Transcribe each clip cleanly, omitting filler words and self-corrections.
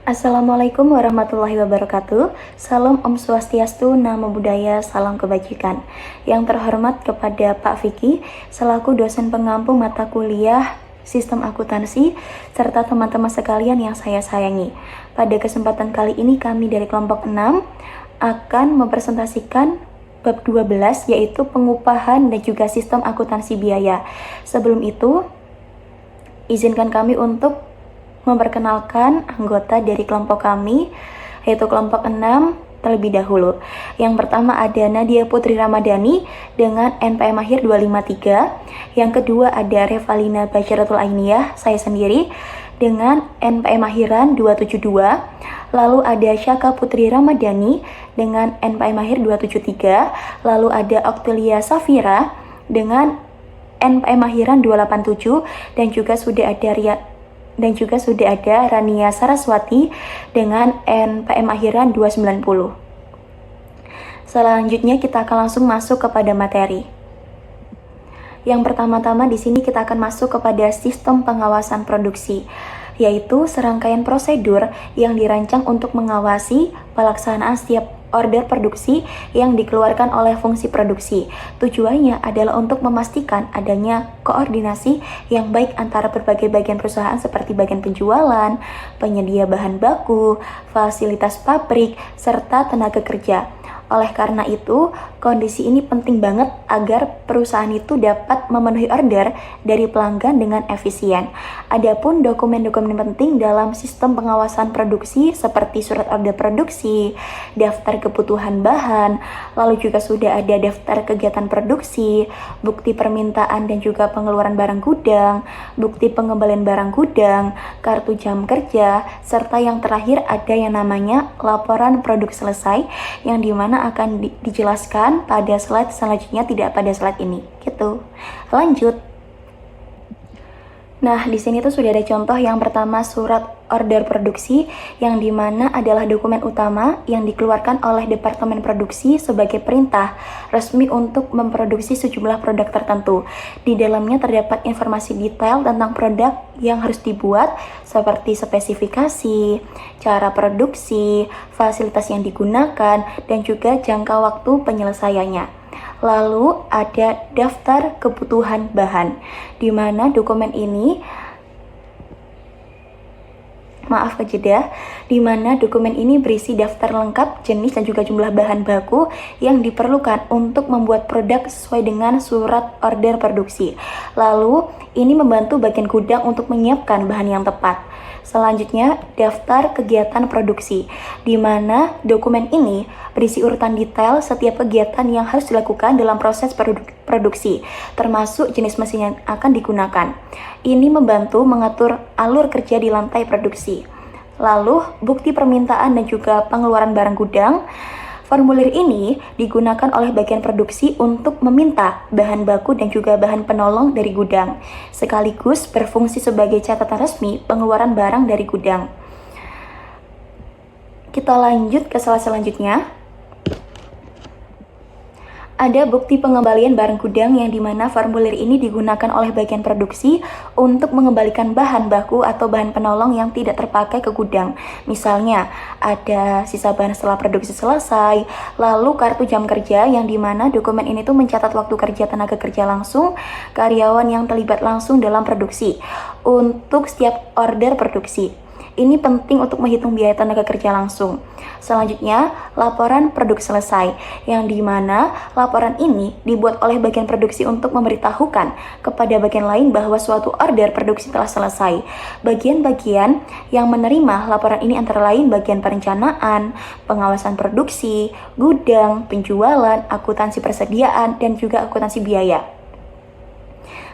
Assalamualaikum warahmatullahi wabarakatuh. Salam Om Swastiastu, Namo Buddhaya, salam kebajikan. Yang terhormat kepada Pak Vicky, selaku dosen pengampu mata kuliah Sistem Akuntansi, serta teman-teman sekalian yang saya sayangi. Pada kesempatan kali ini kami dari kelompok 6 akan mempresentasikan bab 12, yaitu pengupahan dan juga sistem akuntansi biaya. Sebelum itu, izinkan kami untuk memperkenalkan anggota dari kelompok kami, yaitu kelompok 6 terlebih dahulu. Yang pertama ada Nadia Putri Ramadhani dengan NPM akhir 253. Yang kedua ada Revalina Bacharatul Ainiyah, saya sendiri, dengan NPM akhiran 272. Lalu ada Syaka Putri Ramadhani dengan NPM akhir 273. Lalu ada Octelia Safira dengan NPM akhiran 287, dan juga sudah ada Rania Saraswati dengan NPM akhiran 290. Selanjutnya kita akan langsung masuk kepada materi. Yang pertama-tama di sini kita akan masuk kepada sistem pengawasan produksi, yaitu serangkaian prosedur yang dirancang untuk mengawasi pelaksanaan setiap order produksi yang dikeluarkan oleh fungsi produksi. Tujuannya adalah untuk memastikan adanya koordinasi yang baik antara berbagai bagian perusahaan seperti bagian penjualan, penyedia bahan baku, fasilitas pabrik, serta tenaga kerja. Oleh karena itu, kondisi ini penting banget agar perusahaan itu dapat memenuhi order dari pelanggan dengan efisien. Adapun dokumen-dokumen penting dalam sistem pengawasan produksi seperti surat order produksi, daftar kebutuhan bahan, lalu juga sudah ada daftar kegiatan produksi, bukti permintaan dan juga pengeluaran barang gudang, bukti pengembalian barang gudang, kartu jam kerja, serta yang terakhir ada yang namanya laporan produk selesai, yang dimana akan dijelaskan pada slide selanjutnya, tidak pada slide ini. Gitu. Lanjut. Nah, di sini tuh sudah ada contoh. Yang pertama, surat order produksi, yang dimana adalah dokumen utama yang dikeluarkan oleh Departemen Produksi sebagai perintah resmi untuk memproduksi sejumlah produk tertentu. Di dalamnya terdapat informasi detail tentang produk yang harus dibuat, seperti spesifikasi, cara produksi, fasilitas yang digunakan, dan juga jangka waktu penyelesaiannya. Lalu ada daftar kebutuhan bahan, di mana dokumen ini di mana dokumen ini berisi daftar lengkap jenis dan juga jumlah bahan baku yang diperlukan untuk membuat produk sesuai dengan surat order produksi. Lalu ini membantu bagian gudang untuk menyiapkan bahan yang tepat. Selanjutnya, daftar kegiatan produksi, di mana dokumen ini berisi urutan detail setiap kegiatan yang harus dilakukan dalam proses produksi, termasuk jenis mesin yang akan digunakan. Ini membantu mengatur alur kerja di lantai produksi. Lalu, bukti permintaan dan juga pengeluaran barang gudang. Formulir ini digunakan oleh bagian produksi untuk meminta bahan baku dan juga bahan penolong dari gudang, sekaligus berfungsi sebagai catatan resmi pengeluaran barang dari gudang. Kita lanjut ke slide selanjutnya. Ada bukti pengembalian barang gudang, yang dimana formulir ini digunakan oleh bagian produksi untuk mengembalikan bahan baku atau bahan penolong yang tidak terpakai ke gudang. Misalnya, ada sisa bahan setelah produksi selesai, lalu kartu jam kerja, yang dimana dokumen ini tuh mencatat waktu kerja tenaga kerja langsung, karyawan yang terlibat langsung dalam produksi, untuk setiap order produksi. Ini penting untuk menghitung biaya tenaga kerja langsung. Selanjutnya, laporan produk selesai, yang dimana laporan ini dibuat oleh bagian produksi untuk memberitahukan kepada bagian lain bahwa suatu order produksi telah selesai. Bagian-bagian yang menerima laporan ini antara lain bagian perencanaan, pengawasan produksi, gudang, penjualan, akuntansi persediaan, dan juga akuntansi biaya.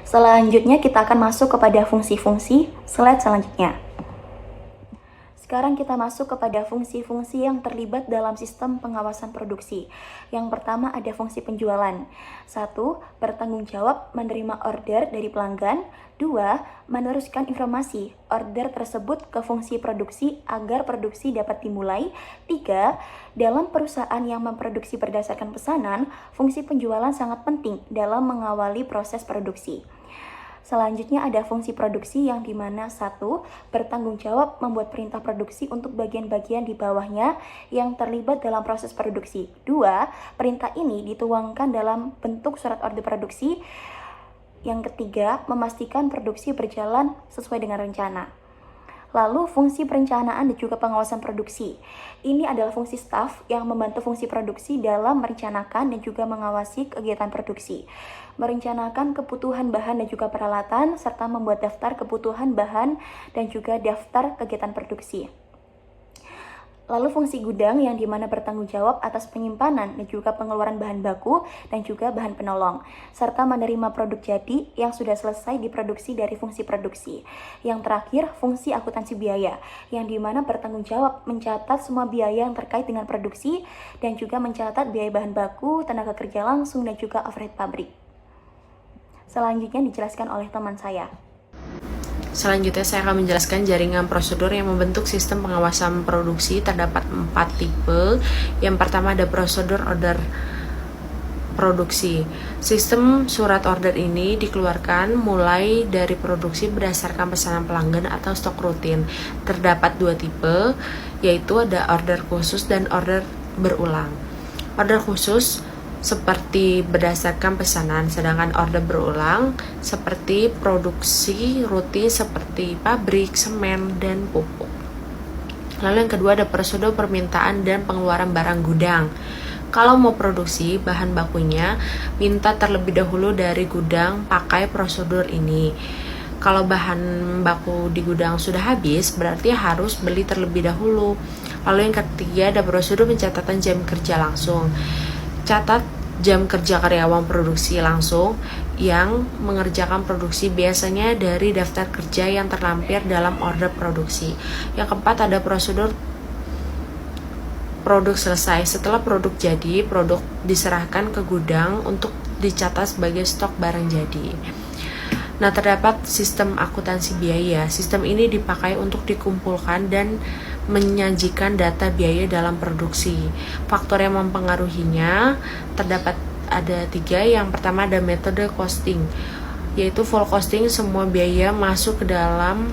Selanjutnya kita akan masuk kepada fungsi-fungsi slide selanjutnya. Sekarang kita masuk kepada fungsi-fungsi yang terlibat dalam sistem pengawasan produksi. Yang pertama ada fungsi penjualan. 1. Bertanggung jawab menerima order dari pelanggan. 2. Meneruskan informasi order tersebut ke fungsi produksi agar produksi dapat dimulai. 3. Dalam perusahaan yang memproduksi berdasarkan pesanan, fungsi penjualan sangat penting dalam mengawali proses produksi. Selanjutnya ada fungsi produksi yang dimana 1. Bertanggung jawab membuat perintah produksi untuk bagian-bagian di bawahnya yang terlibat dalam proses produksi. 2. Perintah ini dituangkan dalam bentuk surat order produksi. Yang ketiga, memastikan produksi berjalan sesuai dengan rencana. Lalu fungsi perencanaan dan juga pengawasan produksi. Ini adalah fungsi staf yang membantu fungsi produksi dalam merencanakan dan juga mengawasi kegiatan produksi. Merencanakan kebutuhan bahan dan juga peralatan, serta membuat daftar kebutuhan bahan dan juga daftar kegiatan produksi. Lalu fungsi gudang yang dimana bertanggung jawab atas penyimpanan dan juga pengeluaran bahan baku dan juga bahan penolong, serta menerima produk jadi yang sudah selesai diproduksi dari fungsi produksi. Yang terakhir, fungsi akuntansi biaya, yang dimana bertanggung jawab mencatat semua biaya yang terkait dengan produksi dan juga mencatat biaya bahan baku, tenaga kerja langsung, dan juga overhead pabrik. Selanjutnya dijelaskan oleh teman saya. Selanjutnya saya akan menjelaskan jaringan prosedur yang membentuk sistem pengawasan produksi. Terdapat 4 tipe. Yang pertama ada prosedur order produksi. Sistem surat order ini dikeluarkan mulai dari produksi berdasarkan pesanan pelanggan atau stok rutin. Terdapat 2 tipe, yaitu ada order khusus dan order berulang. Order khusus seperti berdasarkan pesanan, sedangkan order berulang seperti produksi rutin seperti pabrik, semen, dan pupuk. Lalu yang kedua ada prosedur permintaan dan pengeluaran barang gudang. Kalau mau produksi bahan bakunya, minta terlebih dahulu dari gudang pakai prosedur ini. Kalau bahan baku di gudang sudah habis, berarti harus beli terlebih dahulu. Lalu yang ketiga ada prosedur pencatatan jam kerja langsung. Catat jam kerja karyawan produksi langsung yang mengerjakan produksi biasanya dari daftar kerja yang terlampir dalam order produksi. Yang keempat ada prosedur produk selesai. Setelah produk jadi, produk diserahkan ke gudang untuk dicatat sebagai stok barang jadi. Nah, terdapat sistem akuntansi biaya. Sistem ini dipakai untuk dikumpulkan dan menyajikan data biaya dalam produksi. Faktor yang mempengaruhinya terdapat ada 3. Yang pertama ada metode costing, yaitu full costing, semua biaya masuk ke dalam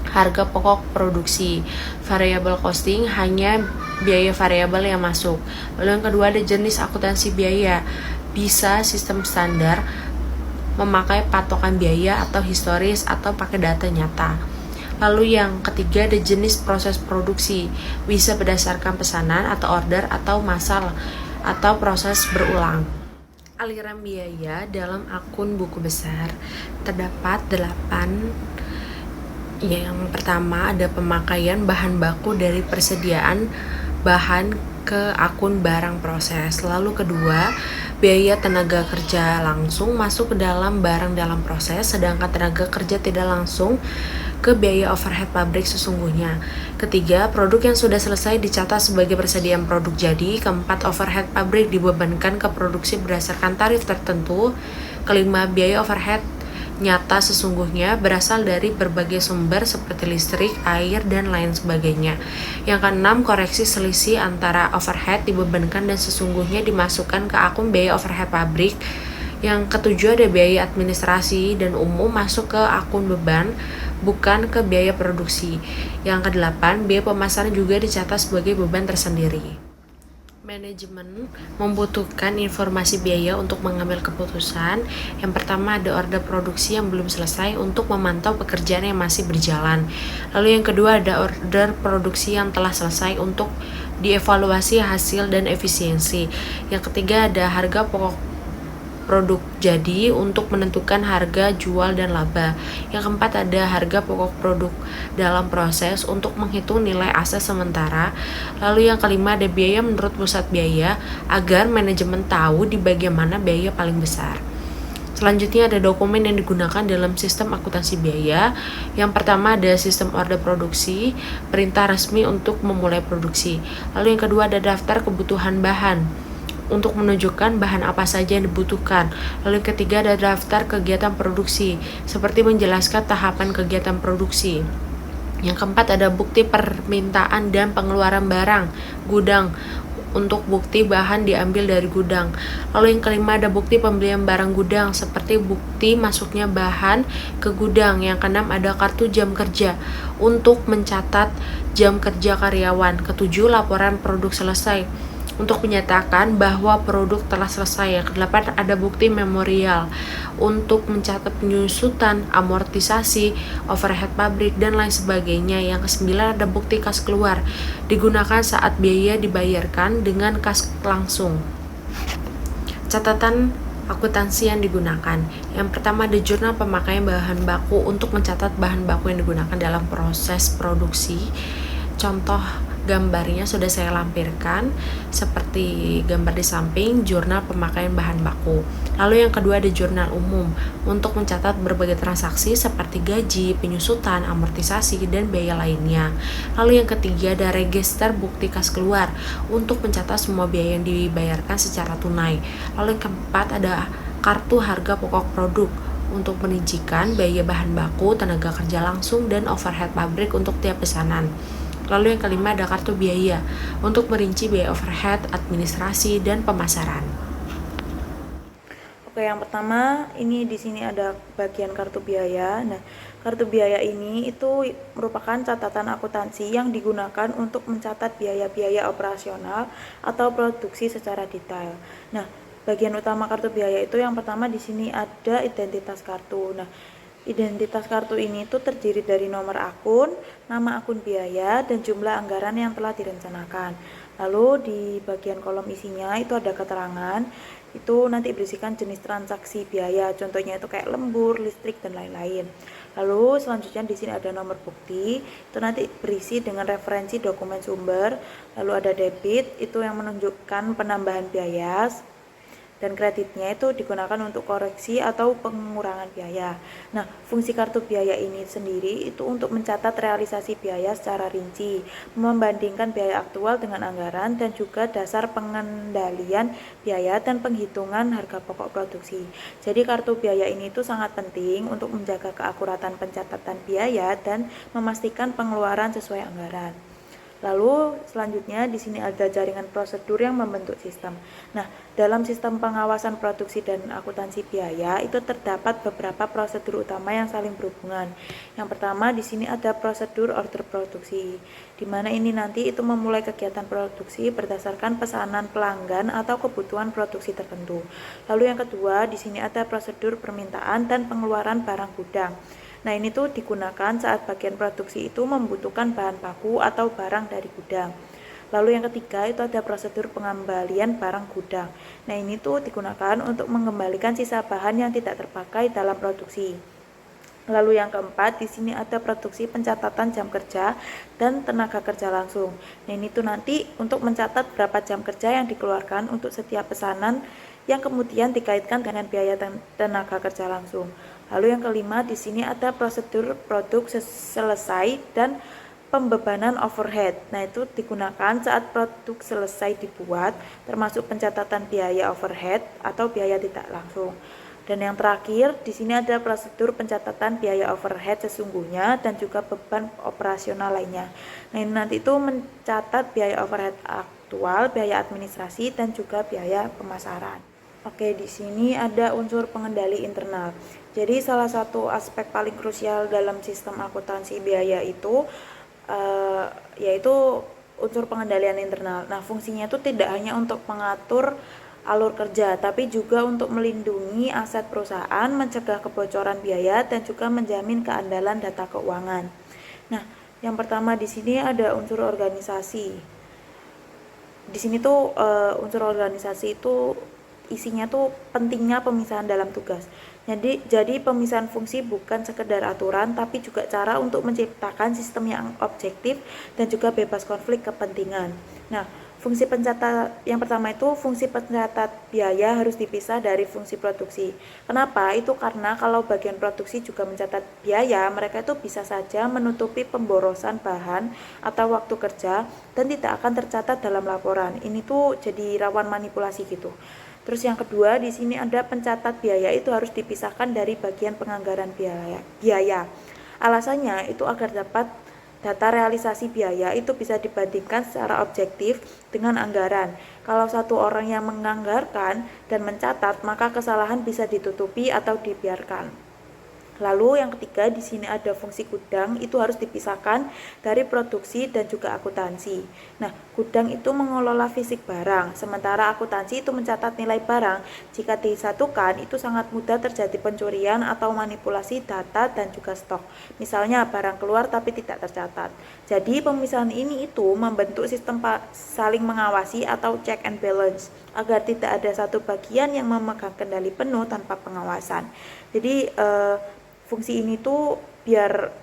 harga pokok produksi. Variable costing, hanya biaya variabel yang masuk. Lalu yang kedua ada jenis akuntansi biaya, bisa sistem standar, memakai patokan biaya atau historis atau pakai data nyata. Lalu yang ketiga ada jenis proses produksi, bisa berdasarkan pesanan atau order atau masalah atau proses berulang. Aliran biaya dalam akun buku besar terdapat 8. Yang pertama ada pemakaian bahan baku dari persediaan bahan ke akun barang proses. Lalu kedua, biaya tenaga kerja langsung masuk ke dalam barang dalam proses, sedangkan tenaga kerja tidak langsung ke biaya overhead pabrik sesungguhnya. Ketiga, produk yang sudah selesai dicatat sebagai persediaan produk jadi. Keempat, overhead pabrik dibebankan ke produksi berdasarkan tarif tertentu. Kelima, biaya overhead nyata sesungguhnya berasal dari berbagai sumber seperti listrik, air, dan lain sebagainya. Yang keenam, koreksi selisih antara overhead dibebankan dan sesungguhnya dimasukkan ke akun biaya overhead pabrik. Yang ketujuh ada biaya administrasi dan umum masuk ke akun beban, bukan ke biaya produksi. Yang kedelapan, biaya pemasaran juga dicatat sebagai beban tersendiri. Manajemen membutuhkan informasi biaya untuk mengambil keputusan. Yang pertama ada order produksi yang belum selesai untuk memantau pekerjaan yang masih berjalan. Lalu yang kedua ada order produksi yang telah selesai untuk dievaluasi hasil dan efisiensi. Yang ketiga ada harga pokok produk jadi untuk menentukan harga jual dan laba. Yang keempat ada harga pokok produk dalam proses untuk menghitung nilai aset sementara. Lalu yang kelima ada biaya menurut pusat biaya agar manajemen tahu di bagian mana biaya paling besar. Selanjutnya ada dokumen yang digunakan dalam sistem akuntansi biaya. Yang pertama ada sistem order produksi, perintah resmi untuk memulai produksi. Lalu yang kedua ada daftar kebutuhan bahan untuk menunjukkan bahan apa saja yang dibutuhkan. Lalu yang ketiga ada daftar kegiatan produksi, seperti menjelaskan tahapan kegiatan produksi. Yang keempat ada bukti permintaan dan pengeluaran barang gudang untuk bukti bahan diambil dari gudang. Lalu yang kelima ada bukti pembelian barang gudang seperti bukti masuknya bahan ke gudang. Yang keenam ada kartu jam kerja untuk mencatat jam kerja karyawan. Ketujuh, laporan produk selesai untuk menyatakan bahwa produk telah selesai. Yang kedelapan ada bukti memorial untuk mencatat penyusutan, amortisasi, overhead pabrik, dan lain sebagainya. Yang kesembilan ada bukti kas keluar, digunakan saat biaya dibayarkan dengan kas langsung. Catatan akuntansi yang digunakan. Yang pertama ada jurnal pemakaian bahan baku untuk mencatat bahan baku yang digunakan dalam proses produksi. Contoh gambarnya sudah saya lampirkan seperti gambar di samping, jurnal pemakaian bahan baku. Lalu yang kedua ada jurnal umum untuk mencatat berbagai transaksi seperti gaji, penyusutan, amortisasi, dan biaya lainnya. Lalu yang ketiga ada register bukti kas keluar untuk mencatat semua biaya yang dibayarkan secara tunai. Lalu yang keempat ada kartu harga pokok produk untuk merincikan biaya bahan baku, tenaga kerja langsung, dan overhead pabrik untuk tiap pesanan. Lalu yang kelima ada kartu biaya untuk merinci biaya overhead, administrasi, dan pemasaran. Oke, yang pertama ini di sini ada bagian kartu biaya. Nah, kartu biaya ini itu merupakan catatan akuntansi yang digunakan untuk mencatat biaya-biaya operasional atau produksi secara detail. Nah, bagian utama kartu biaya itu yang pertama di sini ada identitas kartu. Nah, identitas kartu ini tuh terdiri dari nomor akun, nama akun biaya, dan jumlah anggaran yang telah direncanakan. Lalu di bagian kolom isinya itu ada keterangan, itu nanti berisikan jenis transaksi biaya, contohnya itu kayak lembur, listrik, dan lain-lain. Lalu selanjutnya di sini ada nomor bukti, itu nanti berisi dengan referensi dokumen sumber. Lalu ada debit, itu yang menunjukkan penambahan biaya, dan kreditnya itu digunakan untuk koreksi atau pengurangan biaya. Nah, fungsi kartu biaya ini sendiri itu untuk mencatat realisasi biaya secara rinci, membandingkan biaya aktual dengan anggaran, dan juga dasar pengendalian biaya dan penghitungan harga pokok produksi. Jadi kartu biaya ini itu sangat penting untuk menjaga keakuratan pencatatan biaya dan memastikan pengeluaran sesuai anggaran. Lalu selanjutnya di sini ada jaringan prosedur yang membentuk sistem. Nah, dalam sistem pengawasan produksi dan akuntansi biaya itu terdapat beberapa prosedur utama yang saling berhubungan. Yang pertama di sini ada prosedur order produksi, di mana ini nanti itu memulai kegiatan produksi berdasarkan pesanan pelanggan atau kebutuhan produksi tertentu. Lalu yang kedua di sini ada prosedur permintaan dan pengeluaran barang gudang. Nah, ini tuh digunakan saat bagian produksi itu membutuhkan bahan baku atau barang dari gudang. Lalu yang ketiga itu ada prosedur pengembalian barang gudang. Nah, ini tuh digunakan untuk mengembalikan sisa bahan yang tidak terpakai dalam produksi. Lalu yang keempat di sini ada produksi pencatatan jam kerja dan tenaga kerja langsung. Nah, ini tuh nanti untuk mencatat berapa jam kerja yang dikeluarkan untuk setiap pesanan yang kemudian dikaitkan dengan biaya tenaga kerja langsung. Lalu yang kelima di sini ada prosedur produk selesai dan pembebanan overhead. Nah, itu digunakan saat produk selesai dibuat, termasuk pencatatan biaya overhead atau biaya tidak langsung. Dan yang terakhir di sini ada prosedur pencatatan biaya overhead sesungguhnya dan juga beban operasional lainnya. Nah, ini nanti itu mencatat biaya overhead aktual, biaya administrasi, dan juga biaya pemasaran. Oke, di sini ada unsur pengendali internal. Jadi salah satu aspek paling krusial dalam sistem akuntansi biaya itu yaitu unsur pengendalian internal. Nah, fungsinya itu tidak hanya untuk mengatur alur kerja, tapi juga untuk melindungi aset perusahaan, mencegah kebocoran biaya, dan juga menjamin keandalan data keuangan. Nah, yang pertama di sini ada unsur organisasi. Di sini tuh unsur organisasi itu isinya tuh pentingnya pemisahan dalam tugas. Jadi pemisahan fungsi bukan sekedar aturan, tapi juga cara untuk menciptakan sistem yang objektif dan juga bebas konflik kepentingan. Nah, fungsi pencatat yang pertama itu fungsi pencatat biaya harus dipisah dari fungsi produksi. Kenapa? Itu karena kalau bagian produksi juga mencatat biaya, mereka itu bisa saja menutupi pemborosan bahan atau waktu kerja dan tidak akan tercatat dalam laporan. Ini tuh jadi rawan manipulasi gitu. Terus yang kedua di sini ada pencatat biaya itu harus dipisahkan dari bagian penganggaran biaya. Alasannya itu agar dapat data realisasi biaya itu bisa dibandingkan secara objektif dengan anggaran. Kalau satu orang yang menganggarkan dan mencatat, maka kesalahan bisa ditutupi atau dibiarkan. Lalu yang ketiga, di sini ada fungsi gudang, itu harus dipisahkan dari produksi dan juga akuntansi. Nah, gudang itu mengelola fisik barang, sementara akuntansi itu mencatat nilai barang. Jika disatukan, itu sangat mudah terjadi pencurian atau manipulasi data dan juga stok. Misalnya barang keluar tapi tidak tercatat. Jadi pemisahan ini itu membentuk sistem saling mengawasi atau check and balance, agar tidak ada satu bagian yang memegang kendali penuh tanpa pengawasan. Jadi fungsi ini tuh biar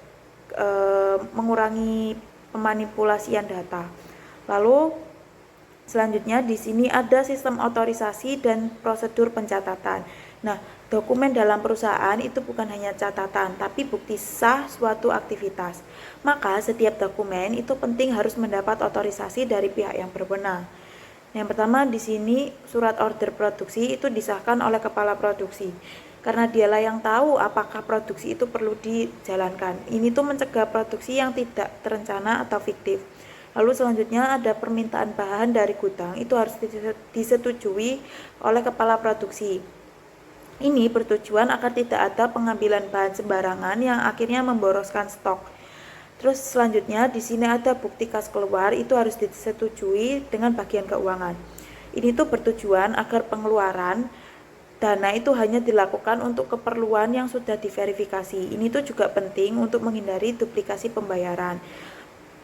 mengurangi pemanipulasian data. Lalu selanjutnya di sini ada sistem otorisasi dan prosedur pencatatan. Nah, dokumen dalam perusahaan itu bukan hanya catatan, tapi bukti sah suatu aktivitas. Maka setiap dokumen itu penting harus mendapat otorisasi dari pihak yang berwenang. Yang pertama di sini surat order produksi itu disahkan oleh kepala produksi. Karena dialah yang tahu apakah produksi itu perlu dijalankan. Ini tuh mencegah produksi yang tidak terencana atau fiktif. Lalu selanjutnya ada permintaan bahan dari gudang, itu harus disetujui oleh kepala produksi. Ini bertujuan agar tidak ada pengambilan bahan sembarangan yang akhirnya memboroskan stok. Terus selanjutnya di sini ada bukti kas keluar, itu harus disetujui dengan bagian keuangan. Ini tuh bertujuan agar pengeluaran dana itu hanya dilakukan untuk keperluan yang sudah diverifikasi. Ini tuh juga penting untuk menghindari duplikasi pembayaran.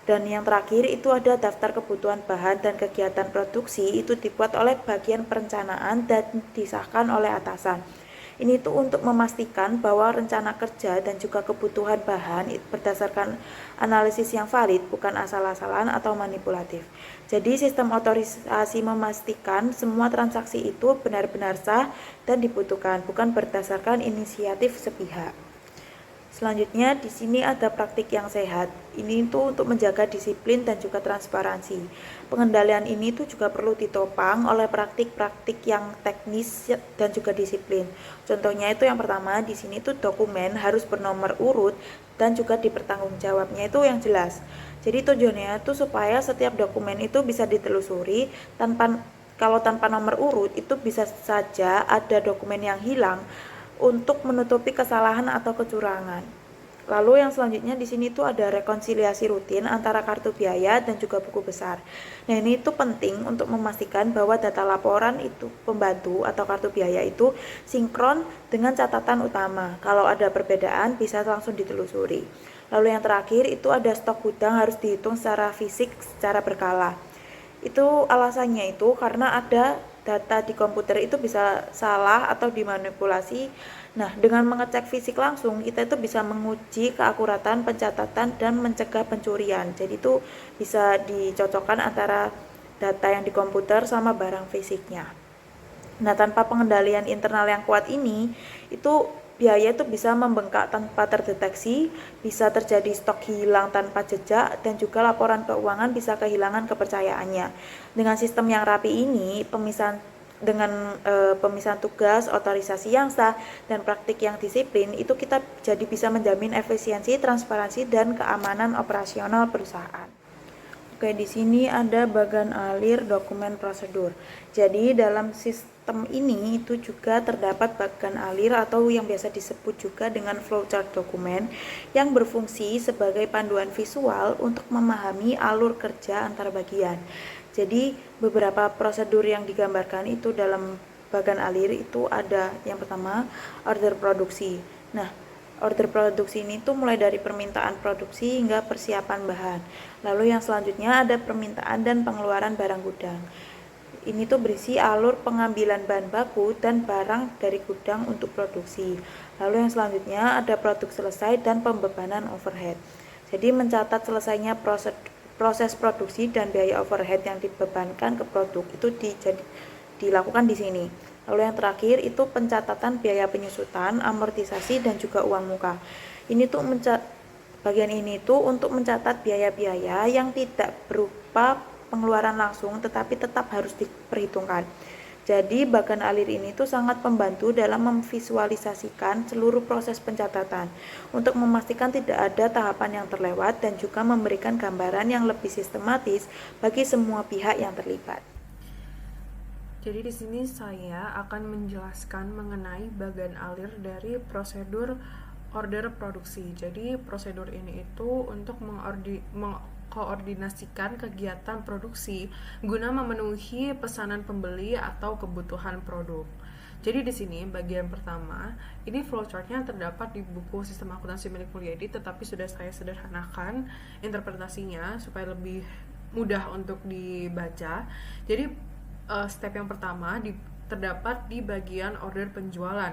Dan yang terakhir itu ada daftar kebutuhan bahan dan kegiatan produksi, itu dibuat oleh bagian perencanaan dan disahkan oleh atasan. Ini tuh untuk memastikan bahwa rencana kerja dan juga kebutuhan bahan berdasarkan analisis yang valid, bukan asal-asalan atau manipulatif. Jadi sistem otorisasi memastikan semua transaksi itu benar-benar sah dan dibutuhkan, bukan berdasarkan inisiatif sepihak. Selanjutnya di sini ada praktik yang sehat. Ini itu untuk menjaga disiplin dan juga transparansi. Pengendalian ini itu juga perlu ditopang oleh praktik-praktik yang teknis dan juga disiplin. Contohnya itu yang pertama di sini itu dokumen harus bernomor urut dan juga dipertanggungjawabnya itu yang jelas. Jadi tujuannya itu supaya setiap dokumen itu bisa ditelusuri kalau tanpa nomor urut itu bisa saja ada dokumen yang hilang untuk menutupi kesalahan atau kecurangan. Lalu yang selanjutnya di sini tuh ada rekonsiliasi rutin antara kartu biaya dan juga buku besar. Nah, ini itu penting untuk memastikan bahwa data laporan itu pembantu atau kartu biaya itu sinkron dengan catatan utama. Kalau ada perbedaan bisa langsung ditelusuri. Lalu yang terakhir itu ada stok gudang harus dihitung secara fisik secara berkala. Itu alasannya itu karena ada data di komputer itu bisa salah atau dimanipulasi. Nah, dengan mengecek fisik langsung, kita itu bisa menguji keakuratan pencatatan dan mencegah pencurian. Jadi itu bisa dicocokkan antara data yang di komputer sama barang fisiknya. Nah, tanpa pengendalian internal yang kuat ini, itu biaya itu bisa membengkak tanpa terdeteksi, bisa terjadi stok hilang tanpa jejak, dan juga laporan keuangan bisa kehilangan kepercayaannya. Dengan sistem yang rapi ini, pemisahan tugas, otorisasi yang sah, dan praktik yang disiplin, itu kita jadi bisa menjamin efisiensi, transparansi, dan keamanan operasional perusahaan. Oke, di sini ada bagan alir dokumen prosedur. Jadi dalam sistem ini itu juga terdapat bagan alir atau yang biasa disebut juga dengan flowchart dokumen yang berfungsi sebagai panduan visual untuk memahami alur kerja antar bagian. Jadi beberapa prosedur yang digambarkan itu dalam bagan alir itu ada yang pertama order produksi. Nah, order produksi ini tuh mulai dari permintaan produksi hingga persiapan bahan. Lalu yang selanjutnya ada permintaan dan pengeluaran barang gudang. Ini tuh berisi alur pengambilan bahan baku dan barang dari gudang untuk produksi. Lalu yang selanjutnya ada produk selesai dan pembebanan overhead. Jadi mencatat selesainya proses produksi dan biaya overhead yang dibebankan ke produk itu dilakukan di sini. Lalu yang terakhir itu pencatatan biaya penyusutan, amortisasi, dan juga uang muka. Ini tuh bagian ini tuh untuk mencatat biaya-biaya yang tidak berupa pengeluaran langsung tetapi tetap harus diperhitungkan. Jadi bagan alir ini tuh sangat membantu dalam memvisualisasikan seluruh proses pencatatan untuk memastikan tidak ada tahapan yang terlewat dan juga memberikan gambaran yang lebih sistematis bagi semua pihak yang terlibat. Jadi di sini saya akan menjelaskan mengenai bagan alir dari prosedur order produksi. Jadi prosedur ini itu untuk mengkoordinasikan kegiatan produksi guna memenuhi pesanan pembeli atau kebutuhan produk. Jadi di sini bagian pertama, ini flowchartnya terdapat di buku Sistem Akuntansi milik Mulyadi, tetapi sudah saya sederhanakan interpretasinya supaya lebih mudah untuk dibaca. Jadi step yang pertama terdapat di bagian order penjualan.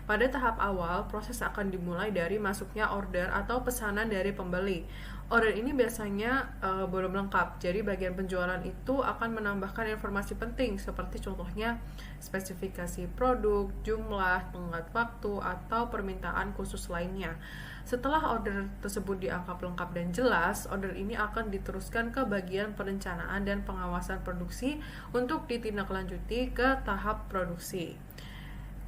Pada tahap awal, proses akan dimulai dari masuknya order atau pesanan dari pembeli. Order ini biasanya belum lengkap, jadi bagian penjualan itu akan menambahkan informasi penting seperti contohnya spesifikasi produk, jumlah, tenggat waktu, atau permintaan khusus lainnya. Setelah order tersebut dianggap lengkap dan jelas, order ini akan diteruskan ke bagian perencanaan dan pengawasan produksi untuk ditindaklanjuti ke tahap produksi.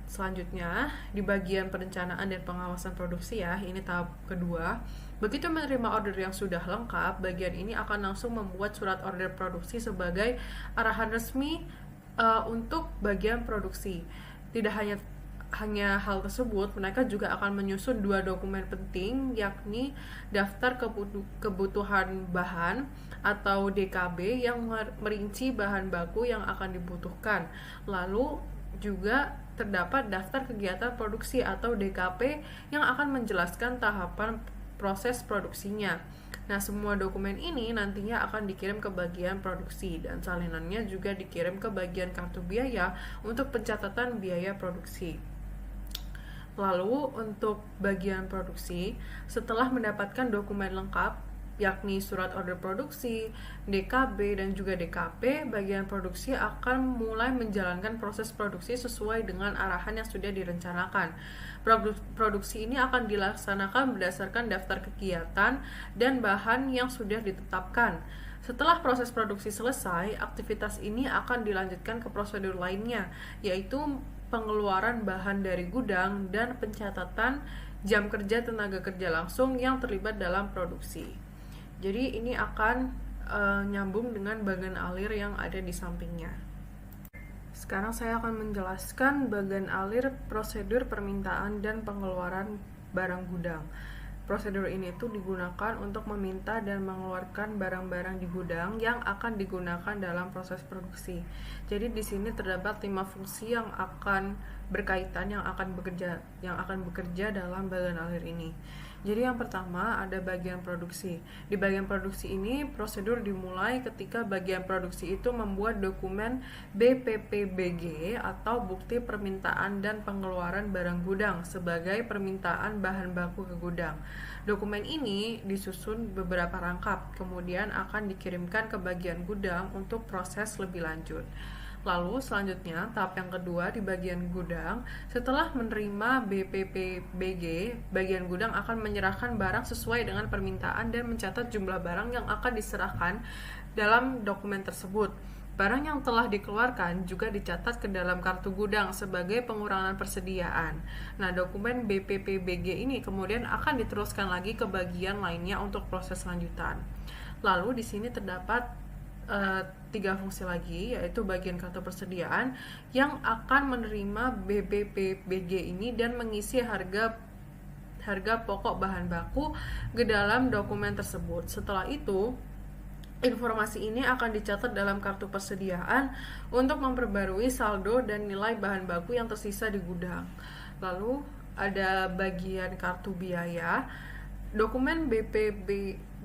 Selanjutnya, di bagian perencanaan dan pengawasan produksi ya, ini tahap kedua. Begitu menerima order yang sudah lengkap, bagian ini akan langsung membuat surat order produksi sebagai arahan resmi untuk bagian produksi. Tidak hanya hal tersebut, mereka juga akan menyusun 2 dokumen penting, yakni daftar kebutuhan bahan atau DKB yang merinci bahan baku yang akan dibutuhkan. Lalu juga terdapat daftar kegiatan produksi atau DKP yang akan menjelaskan tahapan proses produksinya. Nah, semua dokumen ini nantinya akan dikirim ke bagian produksi dan salinannya juga dikirim ke bagian kartu biaya untuk pencatatan biaya produksi. Lalu untuk bagian produksi, setelah mendapatkan dokumen lengkap yakni surat order produksi, DKB, dan juga DKP, bagian produksi akan mulai menjalankan proses produksi sesuai dengan arahan yang sudah direncanakan. Produksi ini akan dilaksanakan berdasarkan daftar kegiatan dan bahan yang sudah ditetapkan. Setelah proses produksi selesai, aktivitas ini akan dilanjutkan ke prosedur lainnya, yaitu pengeluaran bahan dari gudang dan pencatatan jam kerja tenaga kerja langsung yang terlibat dalam produksi. Jadi ini akan nyambung dengan bagan alir yang ada di sampingnya. Sekarang saya akan menjelaskan bagan alir prosedur permintaan dan pengeluaran barang gudang. Prosedur ini itu digunakan untuk meminta dan mengeluarkan barang-barang di gudang yang akan digunakan dalam proses produksi. Jadi di sini terdapat 5 fungsi yang akan berkaitan yang akan bekerja dalam bagan alir ini. Jadi yang pertama ada bagian produksi. Di bagian produksi ini prosedur dimulai ketika bagian produksi itu membuat dokumen BPPBG atau bukti permintaan dan pengeluaran barang gudang sebagai permintaan bahan baku ke gudang. Dokumen ini disusun beberapa rangkap, kemudian akan dikirimkan ke bagian gudang untuk proses lebih lanjut. Lalu selanjutnya tahap yang kedua di bagian gudang, setelah menerima BPPBG, bagian gudang akan menyerahkan barang sesuai dengan permintaan dan mencatat jumlah barang yang akan diserahkan dalam dokumen tersebut. Barang yang telah dikeluarkan juga dicatat ke dalam kartu gudang sebagai pengurangan persediaan. Nah, dokumen BPPBG ini kemudian akan diteruskan lagi ke bagian lainnya untuk proses lanjutan. Lalu di sini terdapat 3 fungsi lagi, yaitu bagian kartu persediaan yang akan menerima BPPBG ini dan mengisi harga pokok bahan baku ke dalam dokumen tersebut. Setelah itu, informasi ini akan dicatat dalam kartu persediaan untuk memperbarui saldo dan nilai bahan baku yang tersisa di gudang. Lalu ada bagian kartu biaya. Dokumen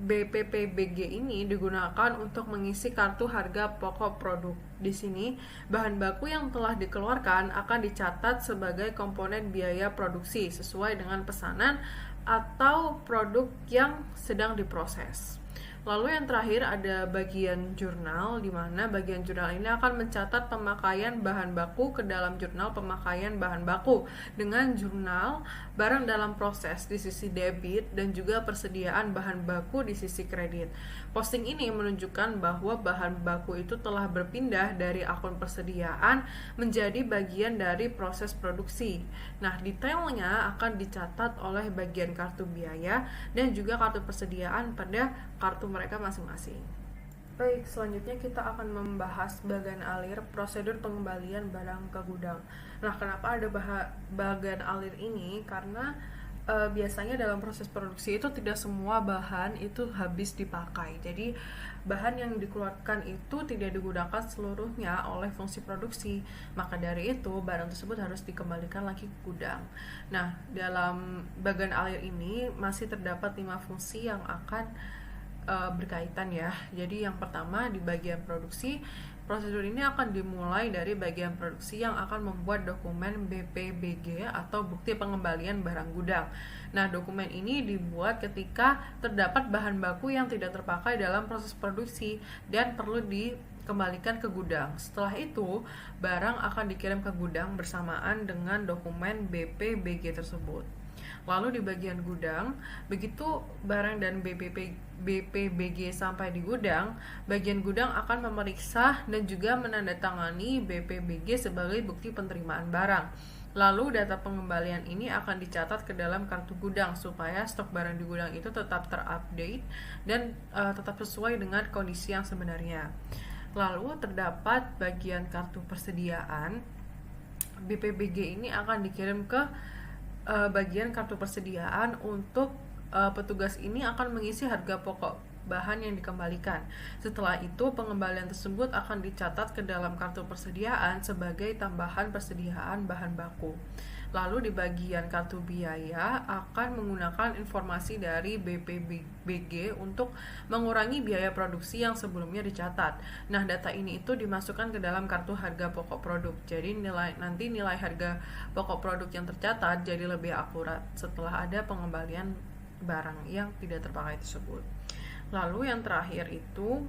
BPPBG ini digunakan untuk mengisi kartu harga pokok produk. Di sini, bahan baku yang telah dikeluarkan akan dicatat sebagai komponen biaya produksi sesuai dengan pesanan atau produk yang sedang diproses. Lalu yang terakhir ada bagian jurnal, di mana bagian jurnal ini akan mencatat pemakaian bahan baku ke dalam jurnal pemakaian bahan baku dengan jurnal barang dalam proses di sisi debit dan juga persediaan bahan baku di sisi kredit. Posting ini menunjukkan bahwa bahan baku itu telah berpindah dari akun persediaan menjadi bagian dari proses produksi. Nah, detailnya akan dicatat oleh bagian kartu biaya dan juga kartu persediaan pada kartu mereka masing-masing. Baik, selanjutnya kita akan membahas bagian alir prosedur pengembalian barang ke gudang. Nah, kenapa ada bagian alir ini? Karena biasanya dalam proses produksi itu tidak semua bahan itu habis dipakai. Jadi bahan yang dikeluarkan itu tidak digunakan seluruhnya oleh fungsi produksi. Maka dari itu barang tersebut harus dikembalikan lagi ke gudang. Nah, dalam bagian alir ini masih terdapat 5 fungsi yang akan berkaitan ya. Jadi yang pertama di bagian produksi, prosedur ini akan dimulai dari bagian produksi yang akan membuat dokumen BPBG atau bukti pengembalian barang gudang. Nah, dokumen ini dibuat ketika terdapat bahan baku yang tidak terpakai dalam proses produksi dan perlu dikembalikan ke gudang. Setelah itu, barang akan dikirim ke gudang bersamaan dengan dokumen BPBG tersebut. Lalu di bagian gudang, begitu barang dan BPBG sampai di gudang, bagian gudang akan memeriksa dan juga menandatangani BPBG sebagai bukti penerimaan barang. Lalu data pengembalian ini akan dicatat ke dalam kartu gudang supaya stok barang di gudang itu tetap terupdate dan tetap sesuai dengan kondisi yang sebenarnya. Lalu terdapat bagian kartu persediaan. BPBG ini akan dikirim ke bagian kartu persediaan untuk petugas ini akan mengisi harga pokok bahan yang dikembalikan. Setelah itu pengembalian tersebut akan dicatat ke dalam kartu persediaan sebagai tambahan persediaan bahan baku. Lalu di bagian kartu biaya akan menggunakan informasi dari BPBG untuk mengurangi biaya produksi yang sebelumnya dicatat. Nah, data ini itu dimasukkan ke dalam kartu harga pokok produk. Jadi nanti nilai harga pokok produk yang tercatat jadi lebih akurat setelah ada pengembalian barang yang tidak terpakai tersebut. Lalu yang terakhir itu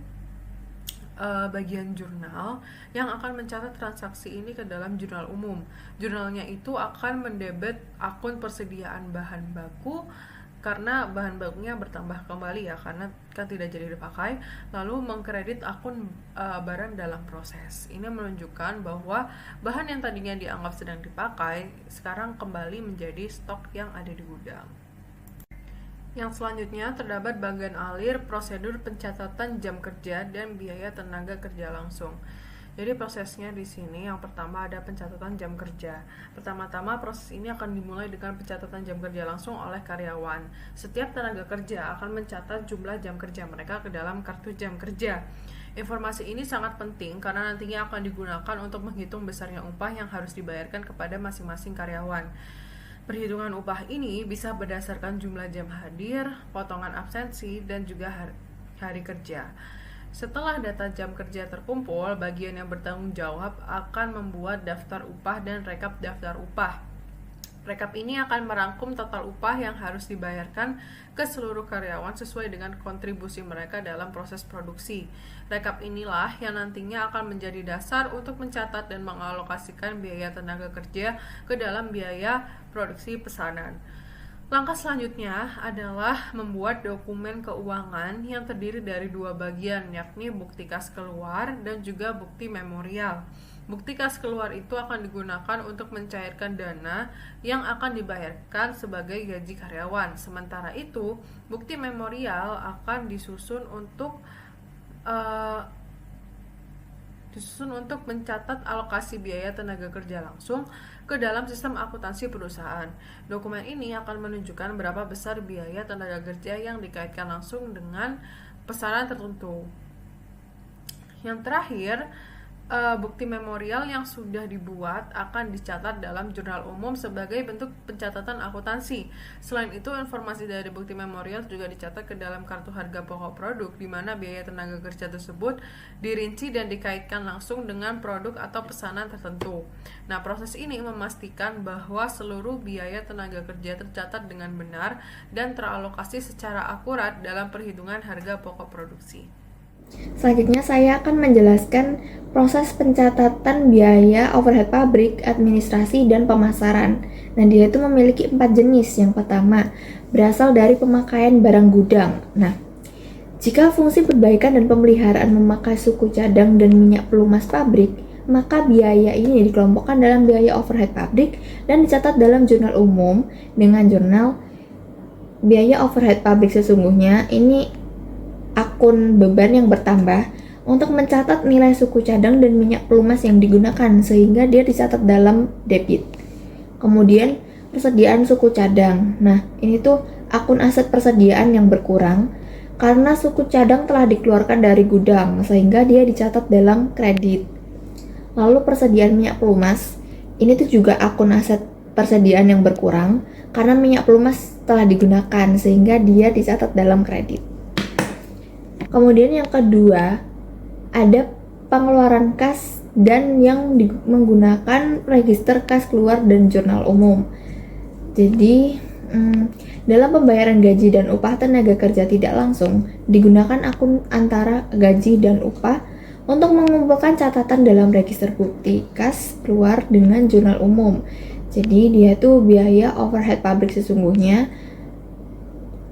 bagian jurnal yang akan mencatat transaksi ini ke dalam jurnal umum. Jurnalnya itu akan mendebet akun persediaan bahan baku karena bahan bakunya bertambah kembali ya, karena kan tidak jadi dipakai, lalu mengkredit akun barang dalam proses. Ini menunjukkan bahwa bahan yang tadinya dianggap sedang dipakai sekarang kembali menjadi stok yang ada di gudang. Yang selanjutnya terdapat bagian alir prosedur pencatatan jam kerja dan biaya tenaga kerja langsung. Jadi prosesnya di sini yang pertama ada pencatatan jam kerja. Pertama-tama proses ini akan dimulai dengan pencatatan jam kerja langsung oleh karyawan. Setiap tenaga kerja akan mencatat jumlah jam kerja mereka ke dalam kartu jam kerja. Informasi ini sangat penting karena nantinya akan digunakan untuk menghitung besarnya upah yang harus dibayarkan kepada masing-masing karyawan. Perhitungan upah ini bisa berdasarkan jumlah jam hadir, potongan absensi, dan juga hari kerja. Setelah data jam kerja terkumpul, bagian yang bertanggung jawab akan membuat daftar upah dan rekap daftar upah. Rekap ini akan merangkum total upah yang harus dibayarkan ke seluruh karyawan sesuai dengan kontribusi mereka dalam proses produksi. Rekap inilah yang nantinya akan menjadi dasar untuk mencatat dan mengalokasikan biaya tenaga kerja ke dalam biaya produksi pesanan. Langkah selanjutnya adalah membuat dokumen keuangan yang terdiri dari 2 bagian, yakni bukti kas keluar dan juga bukti memorial. Bukti kas keluar itu akan digunakan untuk mencairkan dana yang akan dibayarkan sebagai gaji karyawan. Sementara itu, bukti memorial akan disusun untuk mencatat alokasi biaya tenaga kerja langsung ke dalam sistem akuntansi perusahaan. Dokumen ini akan menunjukkan berapa besar biaya tenaga kerja yang dikaitkan langsung dengan pesanan tertentu. Yang terakhir, bukti memorial yang sudah dibuat akan dicatat dalam jurnal umum sebagai bentuk pencatatan akuntansi. Selain itu, informasi dari bukti memorial juga dicatat ke dalam kartu harga pokok produk, di mana biaya tenaga kerja tersebut dirinci dan dikaitkan langsung dengan produk atau pesanan tertentu. Nah, proses ini memastikan bahwa seluruh biaya tenaga kerja tercatat dengan benar dan teralokasi secara akurat dalam perhitungan harga pokok produksi. Selanjutnya saya akan menjelaskan proses pencatatan biaya overhead pabrik, administrasi, dan pemasaran. Nah, dia itu memiliki 4 jenis. Yang pertama, berasal dari pemakaian barang gudang. Nah, jika fungsi perbaikan dan pemeliharaan memakai suku cadang dan minyak pelumas pabrik, maka biaya ini dikelompokkan dalam biaya overhead pabrik dan dicatat dalam jurnal umum dengan jurnal biaya overhead pabrik sesungguhnya. Ini akun beban yang bertambah untuk mencatat nilai suku cadang dan minyak pelumas yang digunakan sehingga dia dicatat dalam debit. Kemudian persediaan suku cadang. Nah, ini tuh akun aset persediaan yang berkurang karena suku cadang telah dikeluarkan dari gudang sehingga dia dicatat dalam kredit. Lalu persediaan minyak pelumas. Ini tuh juga akun aset persediaan yang berkurang karena minyak pelumas telah digunakan sehingga dia dicatat dalam kredit. Kemudian yang kedua, ada pengeluaran kas dan yang menggunakan register kas keluar dan jurnal umum. Jadi, dalam pembayaran gaji dan upah tenaga kerja tidak langsung, digunakan akun antara gaji dan upah untuk mengumpulkan catatan dalam register bukti kas keluar dengan jurnal umum. Jadi, dia tuh biaya overhead pabrik sesungguhnya.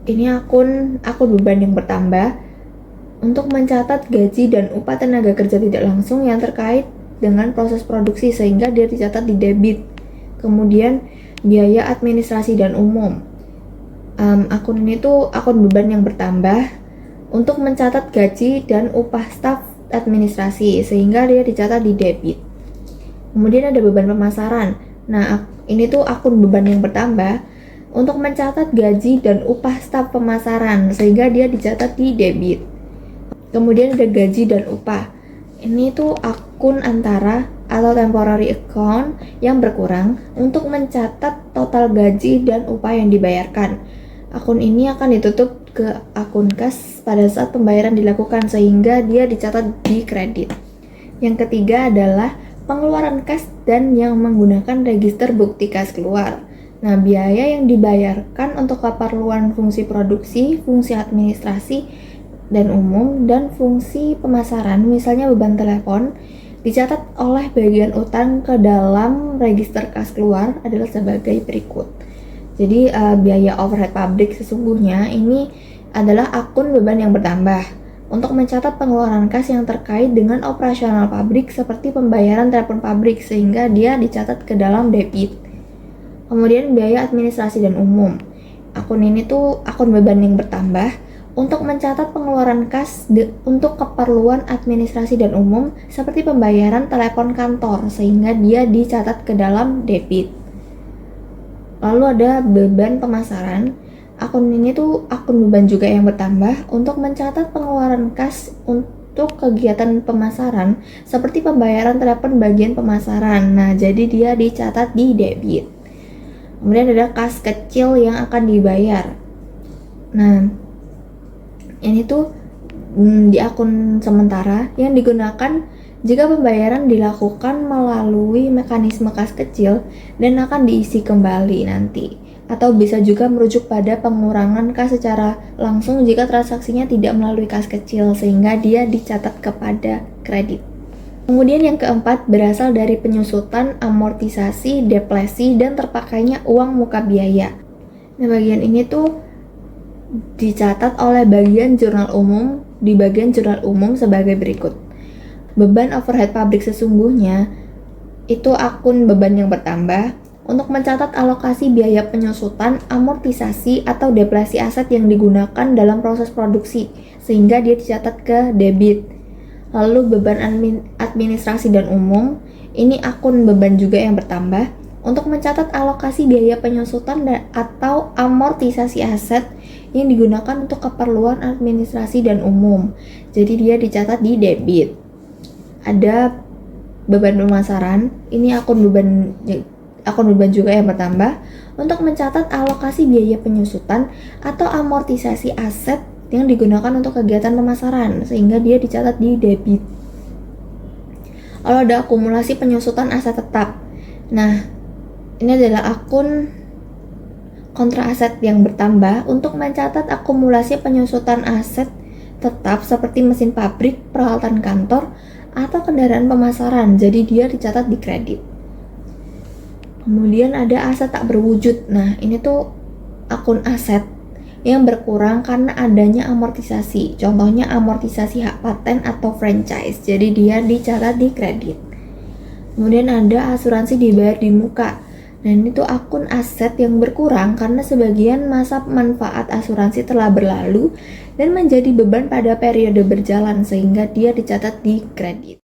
Ini akun beban yang bertambah untuk mencatat gaji dan upah tenaga kerja tidak langsung yang terkait dengan proses produksi sehingga dia dicatat di debit. Kemudian biaya administrasi dan umum. Akun ini tuh akun beban yang bertambah untuk mencatat gaji dan upah staf administrasi sehingga dia dicatat di debit. Kemudian ada beban pemasaran. Nah, ini tuh akun beban yang bertambah untuk mencatat gaji dan upah staf pemasaran sehingga dia dicatat di debit. Kemudian ada gaji dan upah. Ini tuh akun antara atau temporary account yang berkurang untuk mencatat total gaji dan upah yang dibayarkan. Akun ini akan ditutup ke akun kas pada saat pembayaran dilakukan sehingga dia dicatat di kredit. Yang ketiga adalah pengeluaran kas dan yang menggunakan register bukti kas keluar. Nah, biaya yang dibayarkan untuk keperluan fungsi produksi, fungsi administrasi dan umum, dan fungsi pemasaran, misalnya beban telepon, dicatat oleh bagian utang ke dalam register kas keluar adalah sebagai berikut. Jadi biaya overhead pabrik sesungguhnya ini adalah akun beban yang bertambah untuk mencatat pengeluaran kas yang terkait dengan operasional pabrik seperti pembayaran telepon pabrik sehingga dia dicatat ke dalam debit. Kemudian biaya administrasi dan umum. Akun ini tuh akun beban yang bertambah untuk mencatat pengeluaran kas untuk keperluan administrasi dan umum seperti pembayaran telepon kantor sehingga dia dicatat ke dalam debit. Lalu ada beban pemasaran. Akun ini tuh akun beban juga yang bertambah untuk mencatat pengeluaran kas untuk kegiatan pemasaran seperti pembayaran telepon bagian pemasaran. Nah, jadi dia dicatat di debit. Kemudian ada kas kecil yang akan dibayar. Nah, ini tuh di akun sementara yang digunakan jika pembayaran dilakukan melalui mekanisme kas kecil dan akan diisi kembali nanti, atau bisa juga merujuk pada pengurangan kas secara langsung jika transaksinya tidak melalui kas kecil sehingga dia dicatat kepada kredit. Kemudian yang keempat berasal dari penyusutan, amortisasi, depresi, dan terpakainya uang muka biaya. Nah, bagian ini tuh dicatat oleh bagian jurnal umum di bagian jurnal umum sebagai berikut. Beban overhead pabrik sesungguhnya itu akun beban yang bertambah untuk mencatat alokasi biaya penyusutan, amortisasi, atau depresi aset yang digunakan dalam proses produksi sehingga dia dicatat ke debit. Lalu beban administrasi dan umum, ini akun beban juga yang bertambah untuk mencatat alokasi biaya penyusutan atau amortisasi aset yang digunakan untuk keperluan administrasi dan umum. Jadi dia dicatat di debit. Ada beban pemasaran, ini akun beban juga yang bertambah untuk mencatat alokasi biaya penyusutan atau amortisasi aset yang digunakan untuk kegiatan pemasaran, sehingga dia dicatat di debit. Lalu ada akumulasi penyusutan aset tetap. Nah, ini adalah akun kontra aset yang bertambah untuk mencatat akumulasi penyusutan aset tetap seperti mesin pabrik, peralatan kantor, atau kendaraan pemasaran. Jadi dia dicatat di kredit. Kemudian ada aset tak berwujud. Nah, ini tuh akun aset yang berkurang karena adanya amortisasi. Contohnya amortisasi hak paten atau franchise. Jadi dia dicatat di kredit. Kemudian ada asuransi dibayar di muka. Nah, ini tuh akun aset yang berkurang karena sebagian masa manfaat asuransi telah berlalu dan menjadi beban pada periode berjalan, sehingga dia dicatat di kredit.